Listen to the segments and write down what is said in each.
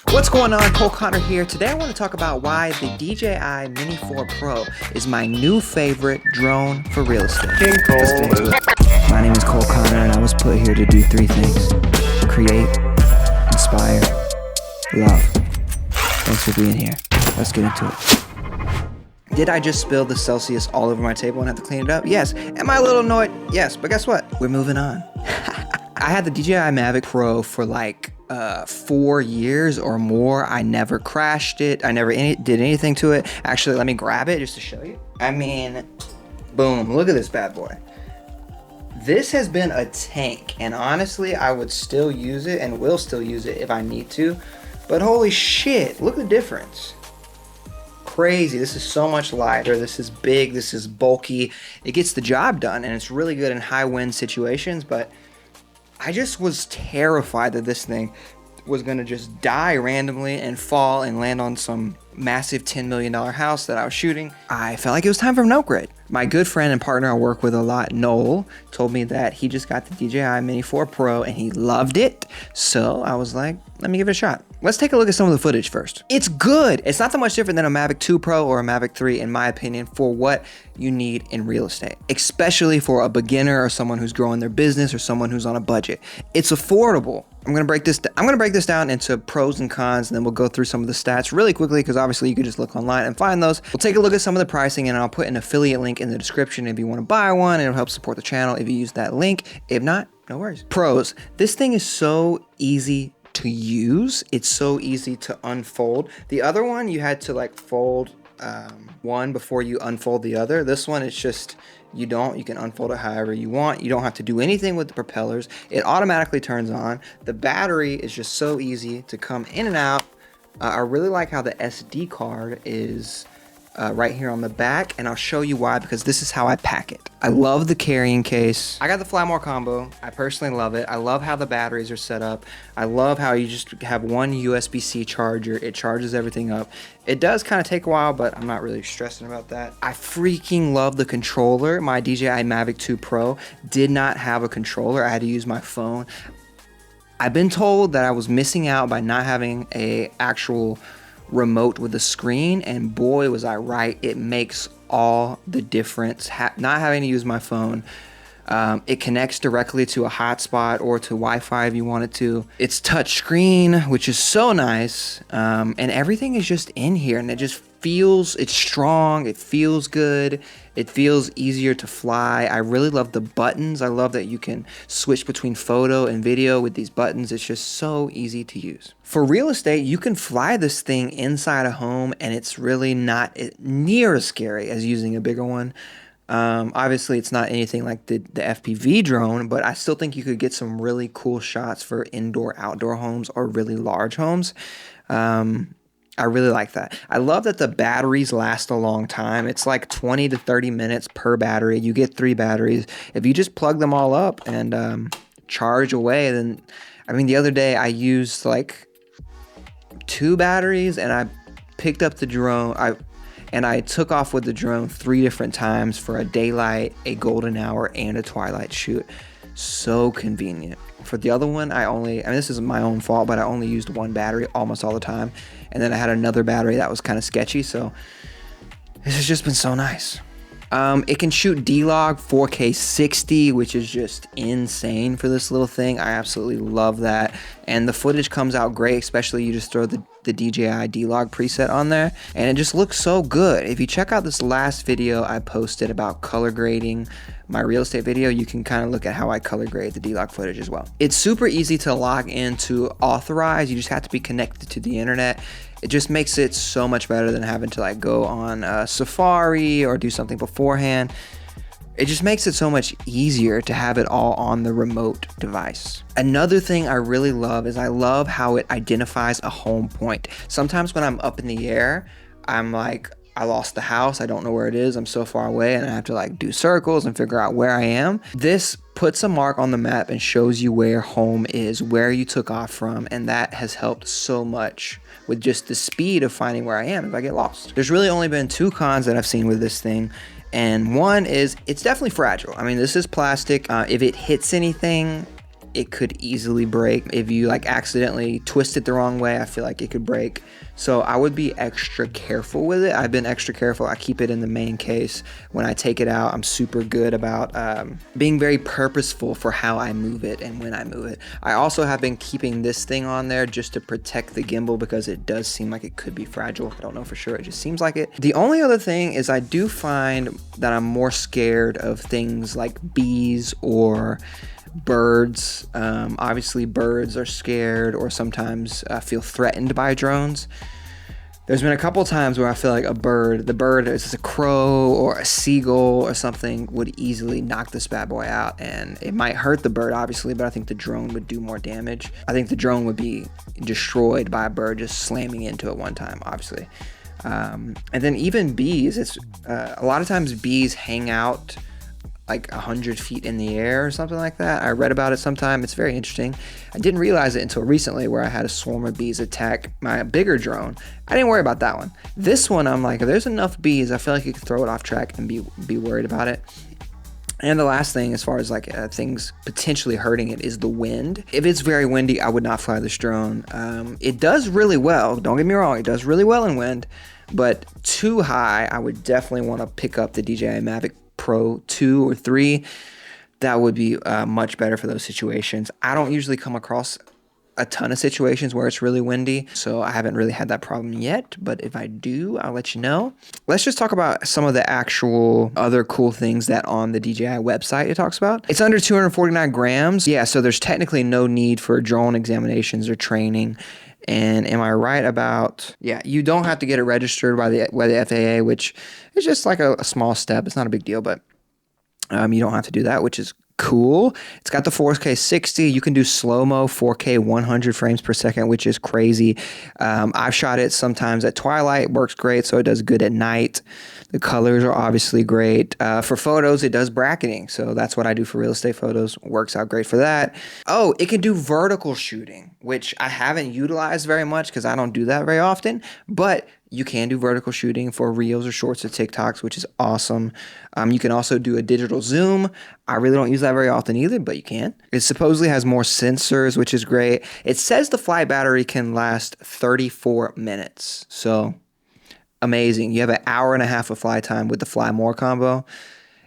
What's going on? Cole Connor here. Today I want to talk about why the DJI Mini 4 Pro is my new favorite drone for real estate. King Cole. My name is Cole Connor and I was put here to do three things: create, inspire, love. Thanks for being here. Let's get into it. Did I just spill the Celsius all over my table and have to clean it up? Yes. Am I a little annoyed? Yes. But guess what? We're moving on. I had the DJI Mavic Pro for like 4 years or more. I never crashed it. I never did anything to it. Actually, let me grab it just to show you. I mean, boom, look at this bad boy. This has been a tank, and honestly, I would still use it and will still use it if I need to. But holy shit, look at the difference. Crazy. This is so much lighter. This is big. This is bulky. It gets the job done, and it's really good in high wind situations, but I just was terrified that this thing was gonna just die randomly and fall and land on some massive $10 million house that I was shooting. I felt like it was time for an upgrade. My good friend and partner I work with a lot, Noel, told me that he just got the DJI Mini 4 Pro and he loved it. So I was like, let me give it a shot. Let's take a look at some of the footage first. It's good. It's not that much different than a Mavic 2 Pro or a Mavic 3, in my opinion, for what you need in real estate, especially for a beginner or someone who's growing their business or someone who's on a budget. It's affordable. I'm gonna break this down into pros and cons, and then we'll go through some of the stats really quickly, because obviously you can just look online and find those. We'll take a look at some of the pricing, and I'll put an affiliate link in the description if you want to buy one. It'll help support the channel if you use that link. If not, no worries. Pros. This thing is so easy to use. It's so easy to unfold. The other one, you had to like fold one before you unfold the other. This one, it's just, you can unfold it however you want. You don't have to do anything with the propellers. It automatically turns on. The battery is just so easy to come in and out. I really like how the SD card is right here on the back, and I'll show you why, because this is how I pack it. I love the carrying case. I got the Fly More combo. I personally love it. I love how the batteries are set up. I love how you just have one USB-C charger. It charges everything up. It does kind of take a while, but I'm not really stressing about that. I freaking love the controller. My DJI Mavic 2 Pro did not have a controller. I had to use my phone. I've been told that I was missing out by not having a actual remote with a screen, and boy was I right. It makes all the difference. Not having to use my phone. It connects directly to a hotspot or to Wi-Fi if you want it to. It's touch screen, which is so nice, and everything is just in here, and it just feels, it's strong, it feels good, it feels easier to fly. I really love the buttons. I love that you can switch between photo and video with these buttons. It's just so easy to use. For real estate, you can fly this thing inside a home, and it's really not near as scary as using a bigger one. Obviously it's not anything like the FPV drone, but I still think you could get some really cool shots for indoor, outdoor homes or really large homes. I really like that. I love that the batteries last a long time. It's like 20 to 30 minutes per battery. You get 3 batteries. If you just plug them all up and charge away, then, I mean, the other day I used like 2 batteries and I picked up the drone. I took off with the drone 3 different times for a daylight, a golden hour, and a twilight shoot. So convenient. For the other one, this is my own fault, but I only used 1 battery almost all the time. And then I had another battery that was kind of sketchy, so this has just been so nice. It can shoot D-Log 4K 60, which is just insane for this little thing. I absolutely love that. And the footage comes out great, especially you just throw the DJI D-Log preset on there, and it just looks so good. If you check out this last video I posted about color grading, my real estate video, you can kind of look at how I color grade the D-Log footage as well. It's super easy to log in to authorize. You just have to be connected to the internet. It just makes it so much better than having to like go on Safari or do something beforehand. It just makes it so much easier to have it all on the remote device. Another thing I really love is I love how it identifies a home point. Sometimes when I'm up in the air, I'm like, I lost the house, I don't know where it is, I'm so far away, and I have to like do circles and figure out where I am. This puts a mark on the map and shows you where home is, where you took off from, and that has helped so much with just the speed of finding where I am if I get lost. There's really only been 2 cons that I've seen with this thing, and one is it's definitely fragile. I mean, this is plastic. If it hits anything, it could easily break. If you like accidentally twist it the wrong way, I feel like it could break. So I would be extra careful with it. I've been extra careful. I keep it in the main case. When I take it out, I'm super good about being very purposeful for how I move it and when I move it. I also have been keeping this thing on there just to protect the gimbal because it does seem like it could be fragile. I don't know for sure. It just seems like it. The only other thing is I do find that I'm more scared of things like bees or birds. Obviously birds are scared or sometimes feel threatened by drones. There's been a couple times where I feel like the bird is a crow or a seagull or something, would easily knock this bad boy out, and it might hurt the bird obviously, but I think the drone would do more damage. I think the drone would be destroyed by a bird just slamming into it one time, obviously. And then even bees, it's a lot of times bees hang out like 100 feet in the air or something like that. I read about it sometime. It's very interesting. I didn't realize it until recently where I had a swarm of bees attack my bigger drone. I didn't worry about that one. This one, I'm like, if there's enough bees, I feel like you could throw it off track and be worried about it. And the last thing, as far as like things potentially hurting it, is the wind. If it's very windy, I would not fly this drone. It does really well. Don't get me wrong. It does really well in wind, but too high, I would definitely want to pick up the DJI Mavic Pro 2 or 3. That would be much better for those situations. I don't usually come across a ton of situations where it's really windy, so I haven't really had that problem yet, but if I do, I'll let you know. Let's just talk about some of the actual other cool things that on the DJI website it talks about. It's under 249 grams. Yeah, so there's technically no need for drone examinations or training. And am I right about, yeah, you don't have to get it registered by the FAA, which is just like a small step. It's not a big deal, but you don't have to do that, which is cool. It's got the 4K 60. You can do slow-mo 4K 100 frames per second, which is crazy. I've shot it sometimes at twilight. Works great, so it does good at night. The colors are obviously great. For photos, it does bracketing, so that's what I do for real estate photos. Works out great for that. Oh, it can do vertical shooting, which I haven't utilized very much because I don't do that very often, but you can do vertical shooting for reels or shorts or TikToks, which is awesome. You can also do a digital zoom. I really don't use that very often either, but you can. It supposedly has more sensors, which is great. It says the flight battery can last 34 minutes. So amazing. You have an hour and a half of flight time with the Fly More combo.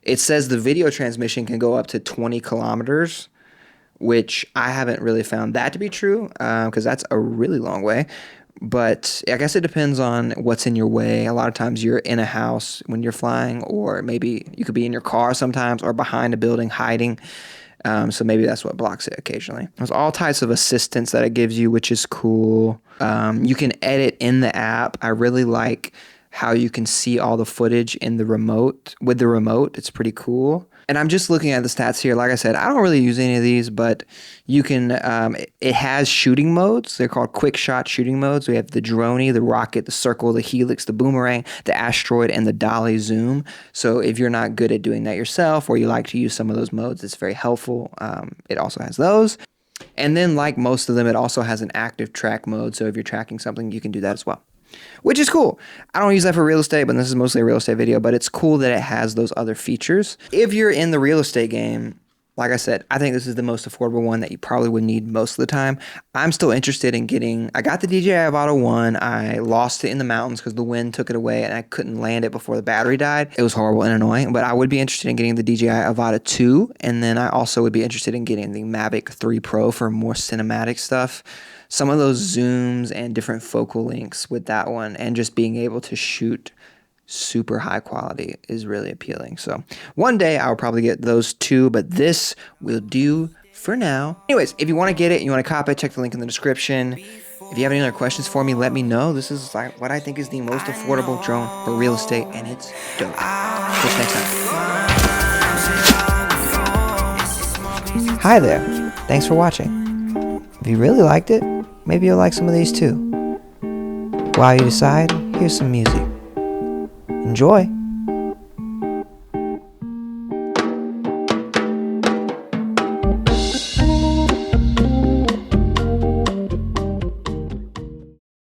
It says the video transmission can go up to 20 kilometers, which I haven't really found that to be true because that's a really long way. But I guess it depends on what's in your way. A lot of times you're in a house when you're flying, or maybe you could be in your car sometimes or behind a building hiding. So maybe that's what blocks it occasionally. There's all types of assistance that it gives you, which is cool. You can edit in the app. I really like how you can see all the footage in the remote. With the remote, it's pretty cool. And I'm just looking at the stats here. Like I said, I don't really use any of these, but you can, it has shooting modes. They're called quick shot shooting modes. We have the droney, the rocket, the circle, the helix, the boomerang, the asteroid, and the dolly zoom. So if you're not good at doing that yourself, or you like to use some of those modes, it's very helpful. It also has those. And then like most of them, it also has an active track mode. So if you're tracking something, you can do that as well, which is cool. I don't use that for real estate, but this is mostly a real estate video, but it's cool that it has those other features. If you're in the real estate game, like I said, I think this is the most affordable one that you probably would need most of the time. I'm still interested in getting, I got the DJI Avata 1. I lost it in the mountains because the wind took it away and I couldn't land it before the battery died. It was horrible and annoying, but I would be interested in getting the DJI Avata 2. And then I also would be interested in getting the Mavic 3 Pro for more cinematic stuff. Some of those zooms and different focal lengths with that one, and just being able to shoot super high quality is really appealing. So one day I'll probably get those two, but this will do for now. Anyways, if you want to get it, you want to cop it, check the link in the description. If you have any other questions for me, let me know. This is like what I think is the most affordable drone for real estate, and it's dope. Till next time. Hi there. Thanks for watching. If you really liked it, maybe you'll like some of these too. While you decide, here's some music. Enjoy!